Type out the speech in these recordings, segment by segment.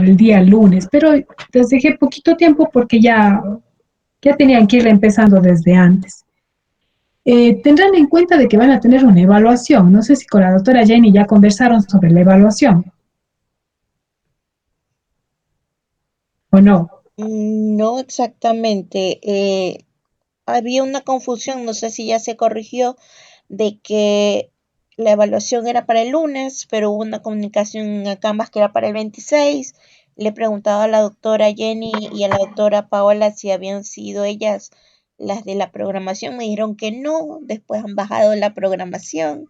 el día lunes, pero les dejé poquito tiempo porque ya tenían que ir empezando desde antes. Tendrán en cuenta de que van a tener una evaluación. No sé si con la doctora Jenny ya conversaron sobre la evaluación o no. No exactamente. Había una confusión, no sé si ya se corrigió, de que la evaluación era para el lunes, pero hubo una comunicación acá más que era para el 26. Le preguntaba a la doctora Jenny y a la doctora Paola si habían sido ellas las de la programación. Me dijeron que no, después han bajado la programación,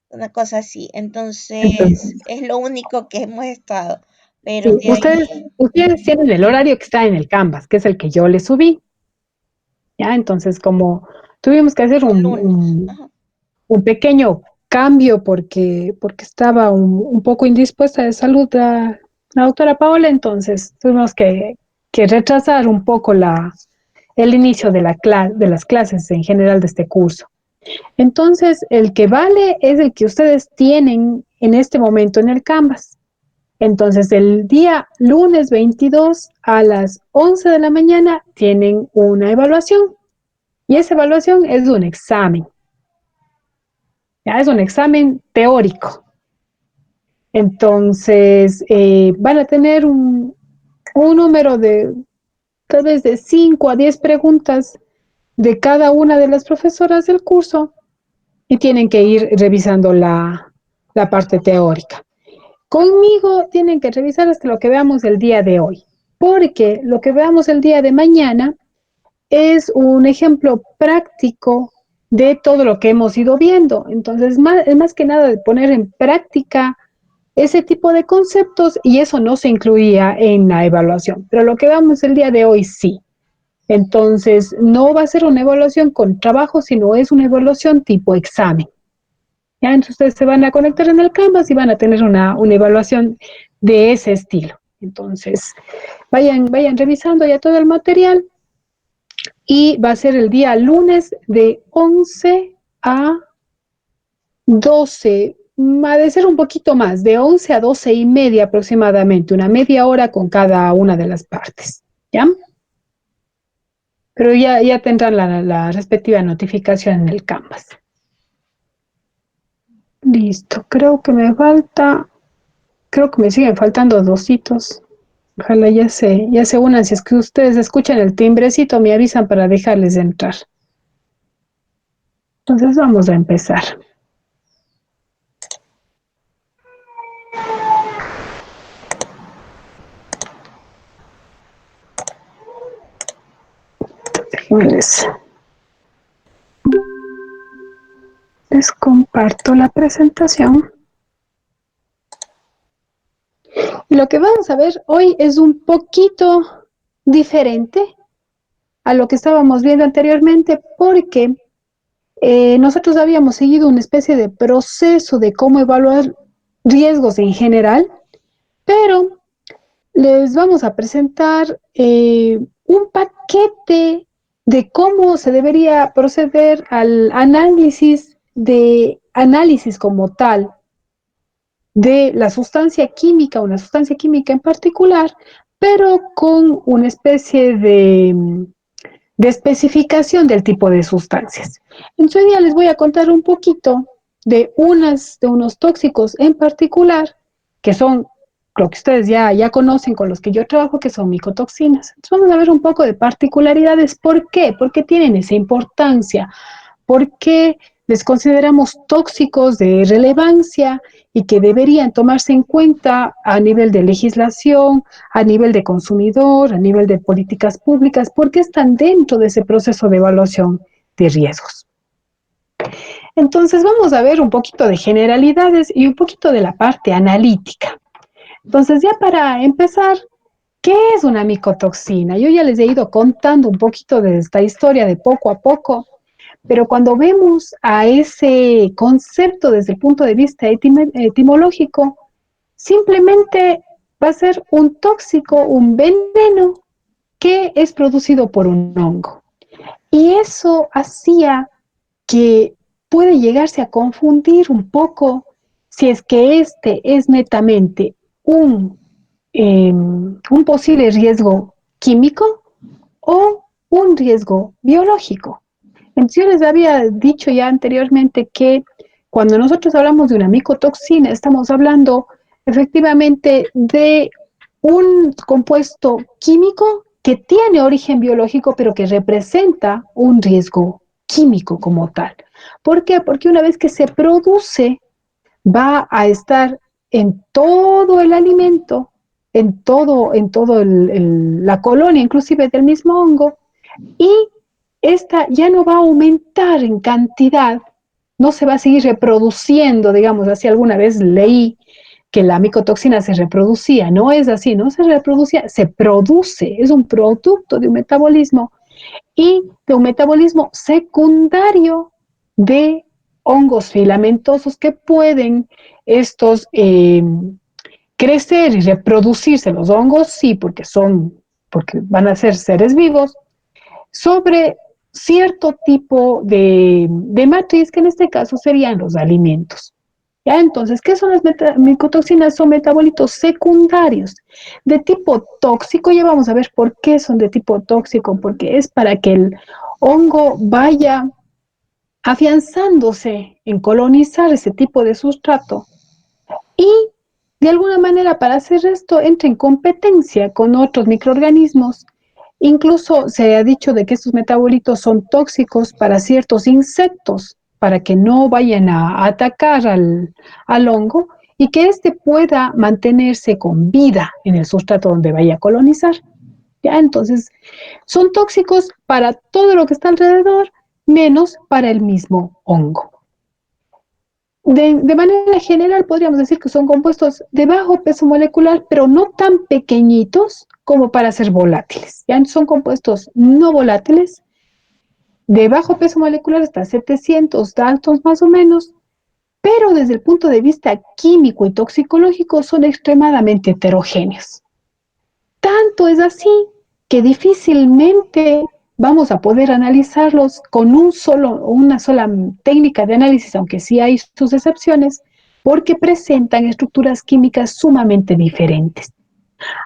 una cosa así. Entonces, Entonces, es lo único que hemos estado. Pero sí, de ahí, ustedes tienen el horario que está en el Canvas, que es el que yo les subí, ¿ya? Entonces, como tuvimos que hacer el lunes. Ajá. un pequeño cambio porque estaba un poco indispuesta de salud la doctora Paola, entonces tuvimos que retrasar un poco el inicio de las clases en general de este curso. Entonces, el que vale es el que ustedes tienen en este momento en el Canvas. Entonces, el día lunes 22 a las 11 de la mañana tienen una evaluación y esa evaluación es un examen. Ya es un examen teórico. Entonces, van a tener un número de tal vez de 5 a 10 preguntas de cada una de las profesoras del curso y tienen que ir revisando la parte teórica. Conmigo tienen que revisar hasta lo que veamos el día de hoy, porque lo que veamos el día de mañana es un ejemplo práctico de todo lo que hemos ido viendo. Entonces, más que nada de poner en práctica ese tipo de conceptos y eso no se incluía en la evaluación, pero lo que vamos el día de hoy sí. Entonces, no va a ser una evaluación con trabajo, sino es una evaluación tipo examen. ¿Ya? Entonces, ustedes se van a conectar en el Canvas y van a tener una evaluación de ese estilo. Entonces, vayan revisando ya todo el material y va a ser el día lunes de 11 a 12, ha de ser un poquito más, de 11 a 12 y media aproximadamente, una media hora con cada una de las partes, ¿ya? Pero ya tendrán la respectiva notificación en el Canvas. Listo, creo que me siguen faltando dositos. Ojalá ya se unan. Si es que ustedes escuchan el timbrecito, me avisan para dejarles entrar. Entonces vamos a empezar. Les, les comparto la presentación. Lo que vamos a ver hoy es un poquito diferente a lo que estábamos viendo anteriormente porque nosotros habíamos seguido una especie de proceso de cómo evaluar riesgos en general, pero les vamos a presentar un paquete de cómo se debería proceder al análisis como tal de la sustancia química, una sustancia química en particular, pero con una especie de especificación del tipo de sustancias. Entonces ya les voy a contar un poquito de unos tóxicos en particular, que son lo que ustedes ya conocen, con los que yo trabajo, que son micotoxinas. Entonces vamos a ver un poco de particularidades. ¿Por qué? ¿Por qué tienen esa importancia? ¿Por qué les consideramos tóxicos de relevancia y que deberían tomarse en cuenta a nivel de legislación, a nivel de consumidor, a nivel de políticas públicas? ¿Por qué están dentro de ese proceso de evaluación de riesgos? Entonces vamos a ver un poquito de generalidades y un poquito de la parte analítica. Entonces ya para empezar, ¿qué es una micotoxina? Yo ya les he ido contando un poquito de esta historia de poco a poco, pero cuando vemos a ese concepto desde el punto de vista etimológico, simplemente va a ser un tóxico, un veneno que es producido por un hongo. Y eso hacía que puede llegarse a confundir un poco si es que este es netamente un un posible riesgo químico o un riesgo biológico. Entonces yo les había dicho ya anteriormente que cuando nosotros hablamos de una micotoxina, estamos hablando efectivamente de un compuesto químico que tiene origen biológico, pero que representa un riesgo químico como tal. ¿Por qué? Porque una vez que se produce, va a estar en todo el alimento, en todo la colonia, inclusive del mismo hongo, y esta ya no va a aumentar en cantidad, no se va a seguir reproduciendo, digamos así. Alguna vez leí que la micotoxina se reproducía, no es así, no se reproducía, se produce, es un producto de un metabolismo y de un metabolismo secundario de hongos filamentosos que pueden estos crecer y reproducirse. Los hongos sí, porque van a ser seres vivos, sobre cierto tipo de matriz, que en este caso serían los alimentos. ¿Ya? Entonces, ¿qué son las micotoxinas? Son metabolitos secundarios de tipo tóxico. Ya vamos a ver por qué son de tipo tóxico, porque es para que el hongo vaya afianzándose en colonizar ese tipo de sustrato y de alguna manera para hacer esto entra en competencia con otros microorganismos. Incluso se ha dicho de que estos metabolitos son tóxicos para ciertos insectos, para que no vayan a atacar al hongo y que éste pueda mantenerse con vida en el sustrato donde vaya a colonizar. ¿Ya? Entonces, son tóxicos para todo lo que está alrededor, menos para el mismo hongo. De manera general, podríamos decir que son compuestos de bajo peso molecular, pero no tan pequeñitos como para ser volátiles. ¿Ya? Son compuestos no volátiles, de bajo peso molecular hasta 700 Daltons más o menos, pero desde el punto de vista químico y toxicológico son extremadamente heterogéneos. Tanto es así que difícilmente vamos a poder analizarlos con una sola técnica de análisis, aunque sí hay sus excepciones, porque presentan estructuras químicas sumamente diferentes.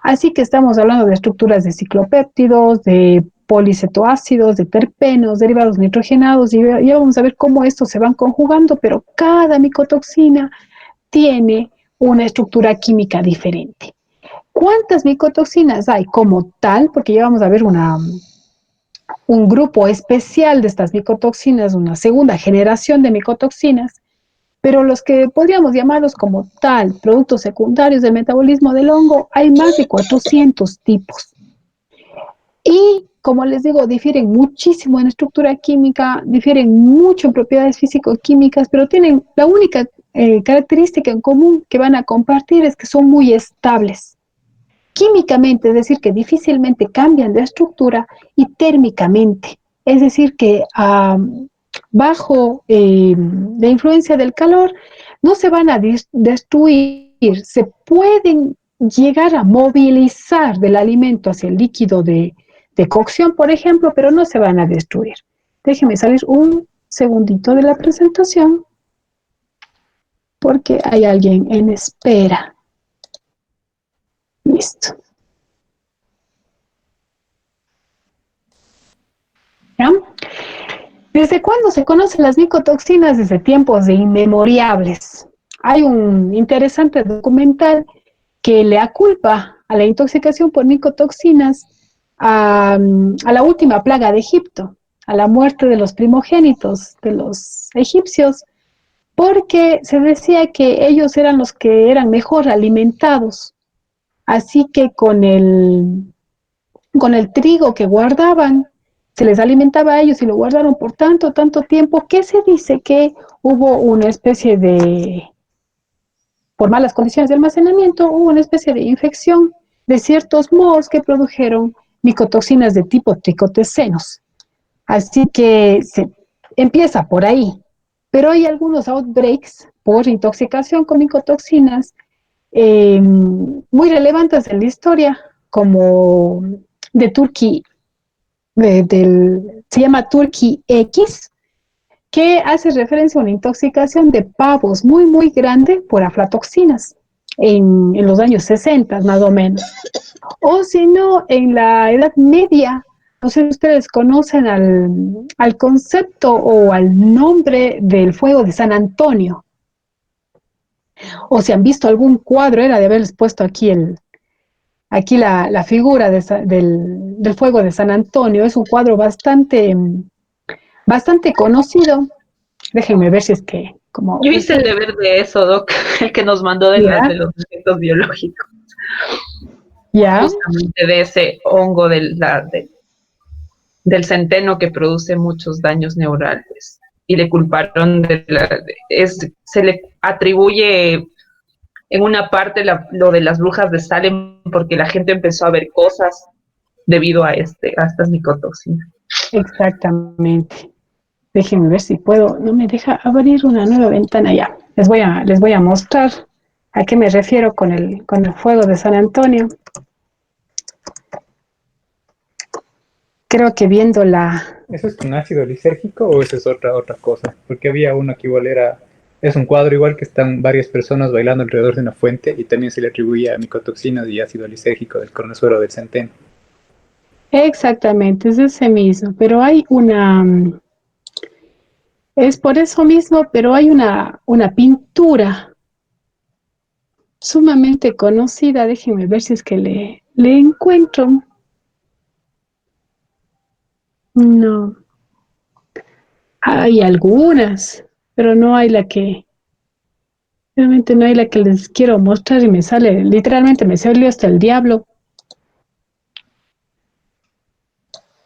Así que estamos hablando de estructuras de ciclopéptidos, de policetoácidos, de terpenos, derivados nitrogenados, y ya vamos a ver cómo estos se van conjugando, pero cada micotoxina tiene una estructura química diferente. ¿Cuántas micotoxinas hay como tal? Porque ya vamos a ver un grupo especial de estas micotoxinas, una segunda generación de micotoxinas, pero los que podríamos llamarlos como tal, productos secundarios del metabolismo del hongo, hay más de 400 tipos. Y como les digo, difieren muchísimo en estructura química, difieren mucho en propiedades físico-químicas, pero tienen la única característica en común que van a compartir es que son muy estables. Químicamente, es decir, que difícilmente cambian de estructura, y térmicamente, es decir, que bajo la influencia del calor no se van a destruir, se pueden llegar a movilizar del alimento hacia el líquido de cocción, por ejemplo, pero no se van a destruir. Déjenme salir un segundito de la presentación porque hay alguien en espera. Listo. ¿Ya? ¿Desde cuándo se conocen las micotoxinas? Desde tiempos de inmemoriales. Hay un interesante documental que le aculpa a la intoxicación por micotoxinas a la última plaga de Egipto, a la muerte de los primogénitos de los egipcios, porque se decía que ellos eran los que eran mejor alimentados. Así que con el trigo que guardaban, se les alimentaba a ellos y lo guardaron por tanto, tanto tiempo, que se dice que hubo una especie por malas condiciones de almacenamiento, hubo una especie de infección de ciertos mohos que produjeron micotoxinas de tipo tricotecenos. Así que se empieza por ahí. Pero hay algunos outbreaks por intoxicación con micotoxinas muy relevantes en la historia, como de Turkey, se llama Turkey X, que hace referencia a una intoxicación de pavos muy, muy grande por aflatoxinas. en los años 60 más o menos. O si no, en la Edad Media, no sé si ustedes conocen al concepto o al nombre del fuego de San Antonio, o si han visto algún cuadro, era de haberles puesto aquí la figura del fuego de San Antonio. Es un cuadro bastante conocido. Déjenme ver si es que, como Yo hice el ustedes, deber de eso, Doc, el que nos mandó ya, de los efectos biológicos, ya, justamente de ese hongo del centeno que produce muchos daños neurales. Y le culparon se le atribuye en una parte lo de las brujas de Salem porque la gente empezó a ver cosas debido a estas micotoxinas. exactamente. Déjenme ver si puedo, no me deja abrir una nueva ventana ya. Les voy a mostrar a qué me refiero con el fuego de San Antonio. Creo que viendo ¿Eso es un ácido lisérgico o eso es otra cosa? Porque había uno que igual es un cuadro igual que están varias personas bailando alrededor de una fuente y también se le atribuía a micotoxinas y ácido lisérgico del cornezuelo del centeno. Exactamente, es ese mismo, pero es por eso mismo, pero hay una pintura sumamente conocida. Déjenme ver si es que le encuentro. No, hay algunas, pero no hay realmente no hay la que les quiero mostrar y me sale, literalmente me salió hasta el diablo.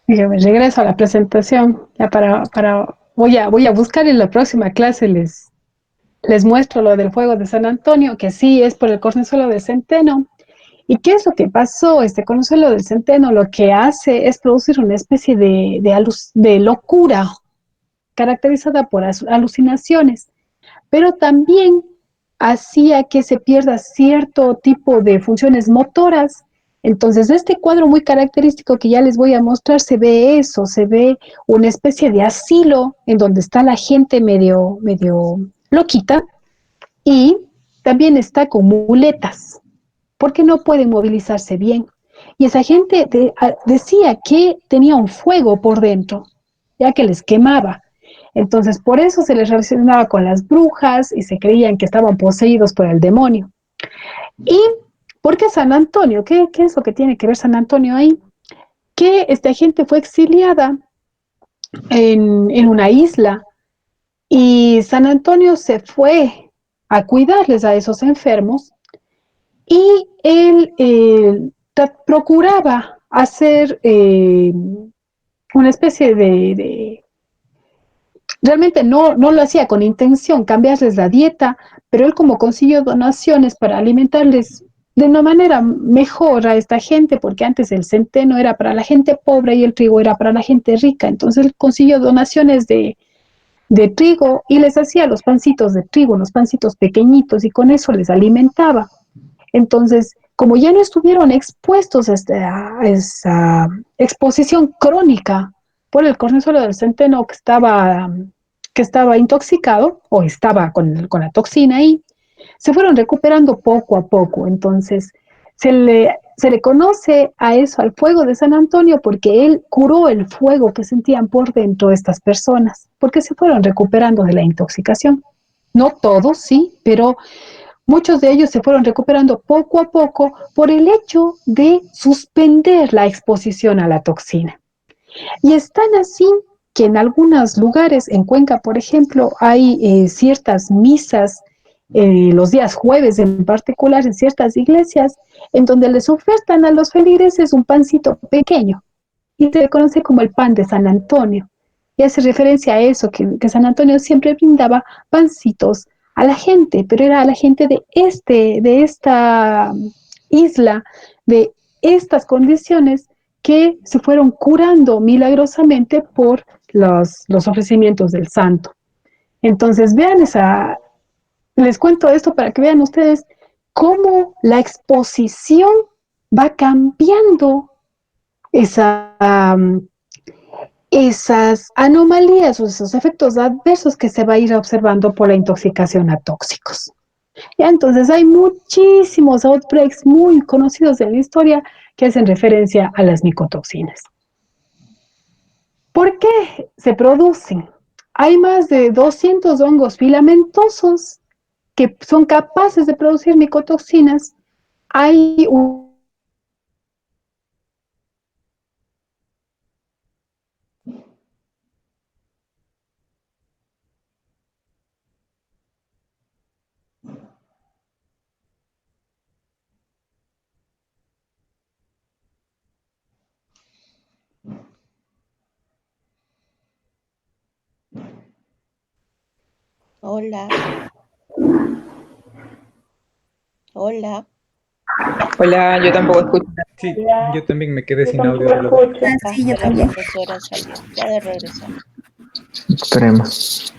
Déjenme regreso a la presentación, ya voy a buscar en la próxima clase, les muestro lo del fuego de San Antonio, que sí es por el cornezuelo de centeno. ¿Y qué es lo que pasó? Este cornezuelo del centeno lo que hace es producir una especie de locura caracterizada por alucinaciones, pero también hacía que se pierda cierto tipo de funciones motoras. Entonces, este cuadro muy característico que ya les voy a mostrar, se ve eso, se ve una especie de asilo en donde está la gente medio loquita y también está con muletas, porque no pueden movilizarse bien. Y esa gente decía que tenía un fuego por dentro, ya que les quemaba. Entonces, por eso se les relacionaba con las brujas y se creían que estaban poseídos por el demonio. ¿Y por qué San Antonio? ¿Qué es lo que tiene que ver San Antonio ahí? Que esta gente fue exiliada en una isla y San Antonio se fue a cuidarles a esos enfermos y él procuraba hacer una especie realmente no lo hacía con intención, cambiarles la dieta, pero él como consiguió donaciones para alimentarles de una manera mejor a esta gente, porque antes el centeno era para la gente pobre y el trigo era para la gente rica, entonces él consiguió donaciones de trigo y les hacía los pancitos de trigo, los pancitos pequeñitos y con eso les alimentaba. Entonces, como ya no estuvieron expuestos a esa exposición crónica por el cornezuelo del centeno que estaba intoxicado o estaba con la toxina ahí, se fueron recuperando poco a poco. Entonces, se le conoce a eso, al fuego de San Antonio, porque él curó el fuego que sentían por dentro estas personas, porque se fueron recuperando de la intoxicación. No todos, sí, pero muchos de ellos se fueron recuperando poco a poco por el hecho de suspender la exposición a la toxina. Y es tan así que en algunos lugares, en Cuenca, por ejemplo, hay ciertas misas, los días jueves en particular, en ciertas iglesias, en donde les ofertan a los feligreses un pancito pequeño y se conoce como el pan de San Antonio. Y hace referencia a eso, que San Antonio siempre brindaba pancitos a la gente, pero era a la gente de esta isla, de estas condiciones que se fueron curando milagrosamente por los ofrecimientos del santo. Entonces, les cuento esto para que vean ustedes cómo la exposición va cambiando esa, esas anomalías o esos efectos adversos que se va a ir observando por la intoxicación a tóxicos. Y entonces hay muchísimos outbreaks muy conocidos en la historia que hacen referencia a las micotoxinas. ¿Por qué se producen? Hay más de 200 hongos filamentosos que son capaces de producir micotoxinas. Hay un Hola, hola. Hola, yo tampoco escucho. Sí, yo también me quedé sin audio de los... Sí, yo también. La profesora salió. Ya de regresar. Esperemos.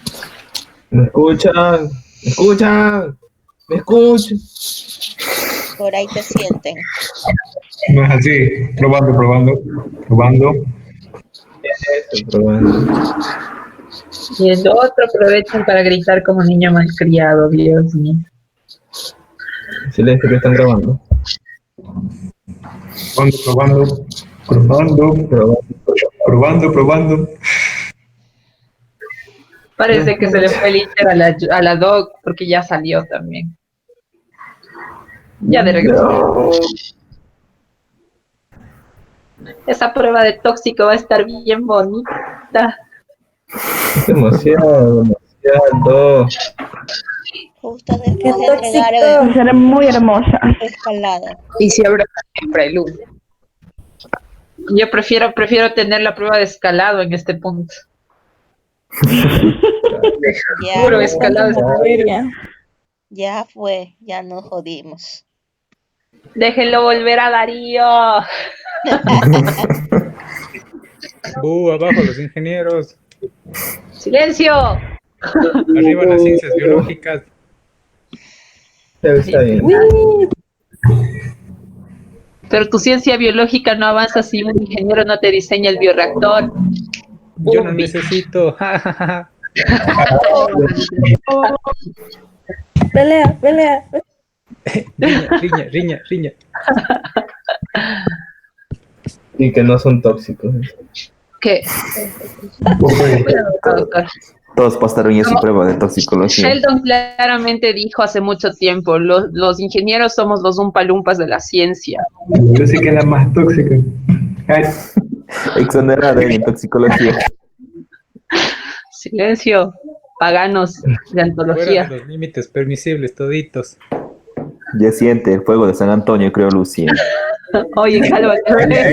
¿Me escuchan? ¿Me escuchan? ¿Me escuchan? Por ahí te sienten. No es así. Probando, probando, probando. Estoy probando. Y el otro aprovechan para gritar como niño malcriado, Dios mío. Silencio, que están grabando. Probando, probando, probando, probando, probando. Parece que se le fue el inter a la doc porque ya salió también. Ya de regreso. No. Esa prueba de tóxico va a estar bien bonita. Es demasiado, demasiado. Justo después de entregar Será muy hermosa. escalada. Y si habrá siempre el lunes. Yo prefiero tener la prueba de escalado en este punto. Ya, Puro escalado. ya fue, ya nos jodimos. Déjenlo volver a Darío. Abajo los ingenieros, ¡Silencio! arriba las ciencias biológicas. Está bien. Pero tu ciencia biológica no avanza si un ingeniero no te diseña el bioreactor. Yo no Bumbi. necesito. Pelea, pelea. Riña. Y que no son tóxicos. ¿Qué? Doctor. Todos pasaron ya su prueba de toxicología. Sheldon claramente dijo hace mucho tiempo, los ingenieros somos los umpalumpas de la ciencia. Yo sé que es la más tóxica. Ay, Exonerada en toxicología. Silencio, paganos de Fuera antología. de los límites permisibles toditos. Ya siente el fuego de San Antonio, creo, Lucía. Oye, cálmate. Me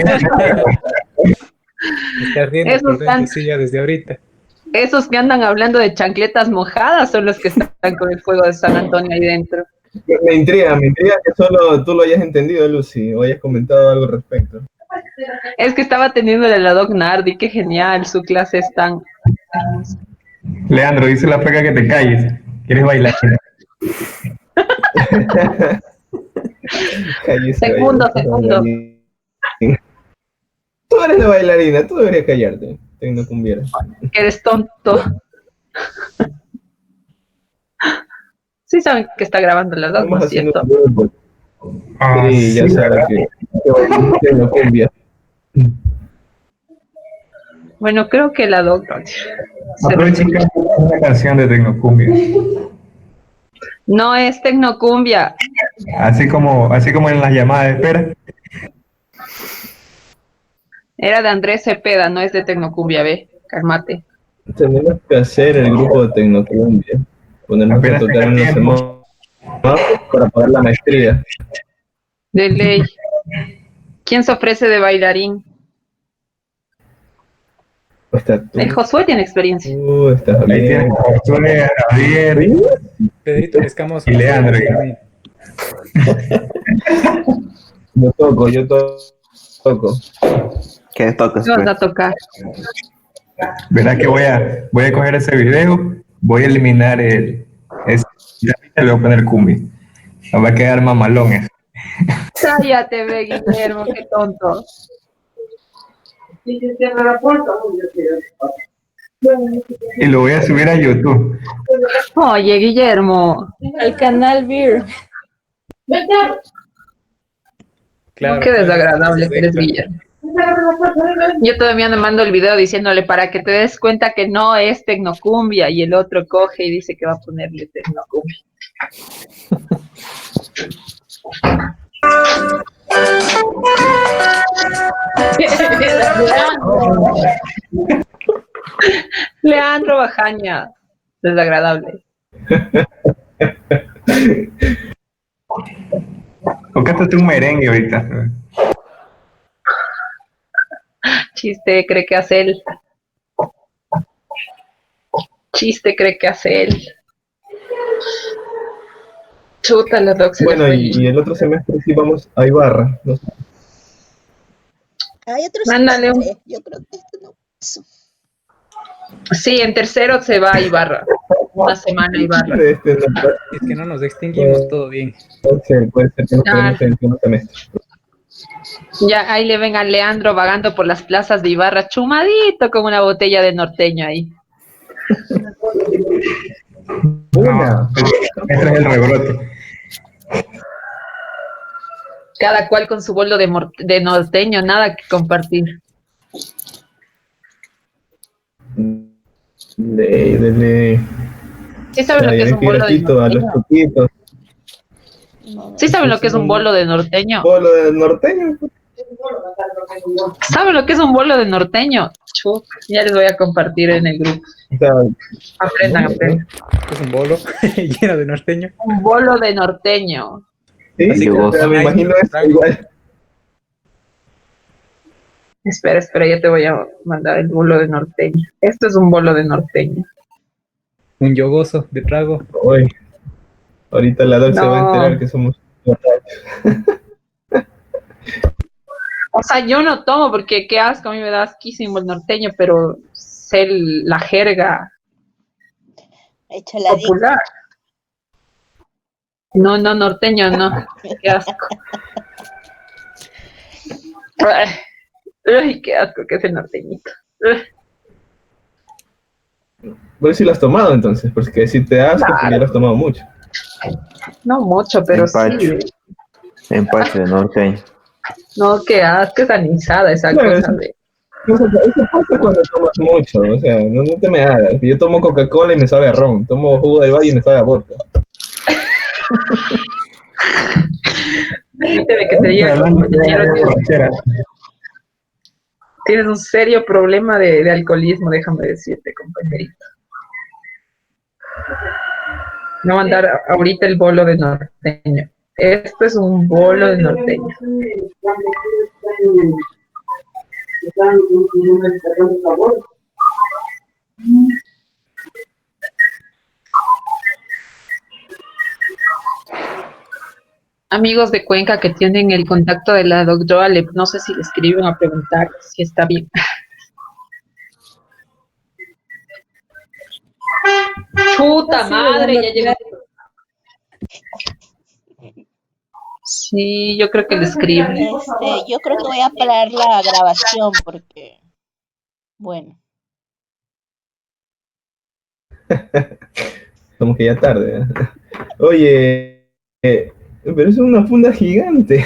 está ardiendo Esos por dentro, tan- sí, ya desde ahorita. Esos que andan hablando de chancletas mojadas son los que están con el fuego de San Antonio ahí dentro. Me intriga que solo tú lo hayas entendido, Lucy, o hayas comentado algo al respecto. Es que estaba teniendo la Doc Nardi, qué genial, su clase es tan... Leandro, dice la flaca que te calles. ¿Quieres bailar? Cállese, Segundo. bailarina. Tú eres la bailarina, tú deberías callarte. Tecnocumbiera. Que eres tonto. Sí saben que está grabando la Doc, ¿no Estamos es haciendo cierto? un grupo. Sí, ya sabes que bailamos tecnocumbia. Bueno, creo que la Doc... Aprovechen que es una canción de Tecnocumbia. No es tecnocumbia. Así como en las llamadas de espera. Era de Andrés Cepeda, no es de tecnocumbia, ve. Cálmate. Tenemos que hacer el grupo de tecnocumbia. Ponernos a Apenas tocar en tenga los tiempo. semáforos para pagar la maestría. De ley. ¿Quién se ofrece de bailarín? O está tú. El Josué tiene experiencia. Estás Ahí tienes bien. a Josué, a Javier. Pedrito Escamoso. Y Leandro. Yo toco. ¿Qué tocas, ¿Qué vas a tocar? Verás que voy a coger ese video, voy a eliminar el... y le voy a poner cumbia. Me va a quedar mamalón eso. Cállate, ve, Guillermo, qué tonto. Y lo voy a subir a YouTube. Oye, Guillermo, Al canal Beer. Claro, qué ¿no? desagradable que eres, Extra. Guillermo. Yo todavía me mando el video diciéndole para que te des cuenta que no es tecnocumbia y el otro coge y dice que va a ponerle tecnocumbia. Leandro Bajaña, desagradable. ¿Por qué un merengue ahorita? Chiste cree que hace él. Chiste cree que hace él. Chuta, la doc se le Bueno, fue. y el otro semestre sí vamos a Ibarra. No sé. Hay otro Mándale un... semestre. Yo creo que esto no pasó. Sí, en tercero se va a Ibarra. Una semana a Ibarra. No, Es que no nos extinguimos, todo bien. puede ser que nos quedemos en el segundo semestre. Ya ahí le ven a Leandro vagando por las plazas de Ibarra, chumadito con una botella de norteño ahí. No, este es el rebrote. Cada cual con su bolo de norteño, nada que compartir. Dele. ¿Sí saben lo que es un bolo de A los norteño? choquitos. No, ¿Sí saben lo que es un bolo de norteño? Bolo de norteño. ¿Saben lo que es un bolo de norteño? Chut, ya les voy a compartir en el grupo. O sea, Aprendan, no, aprendan. Es un bolo lleno de norteño. Un bolo de norteño. sí, Así o sea, me imagino esto igual. Espera, ya te voy a mandar el bolo de norteño. Esto es un bolo de norteño. Un yogoso de trago. Uy, ahorita la doc se va a No. enterar que somos borrachos. O sea, yo no tomo porque qué asco, a mí me da asquísimo el norteño, pero sé la jerga échala ahí. popular. No, norteño, no. Qué asco. Ay, qué asco que es el norteñito. Por si lo has tomado entonces, porque si te das, porque Claro. ya lo has tomado mucho. No mucho, pero Empacho. sí. Empacho de norteño. No, qué asco, es anisada esa Claro, cosa eso- de... Eso pasa cuando tomas mucho, o sea, no te me hagas. Yo tomo Coca-Cola y me sabe a ron, tomo jugo de valle y me sabe a vodka. Permíteme que te diga, compañero, tienes un serio problema de alcoholismo, déjame decirte, compañerito. Me voy a mandar ahorita el bolo de norteño. Esto es un bolo de norteño. Amigos de Cuenca que tienen el contacto de la doctora, no sé si le escriben a preguntar si está bien. Puta madre, ya llegó. Sí, yo creo que le escriben. Yo creo que voy a parar la grabación porque, bueno, Como que ya tarde. ¿Eh? Oye, pero es una funda gigante.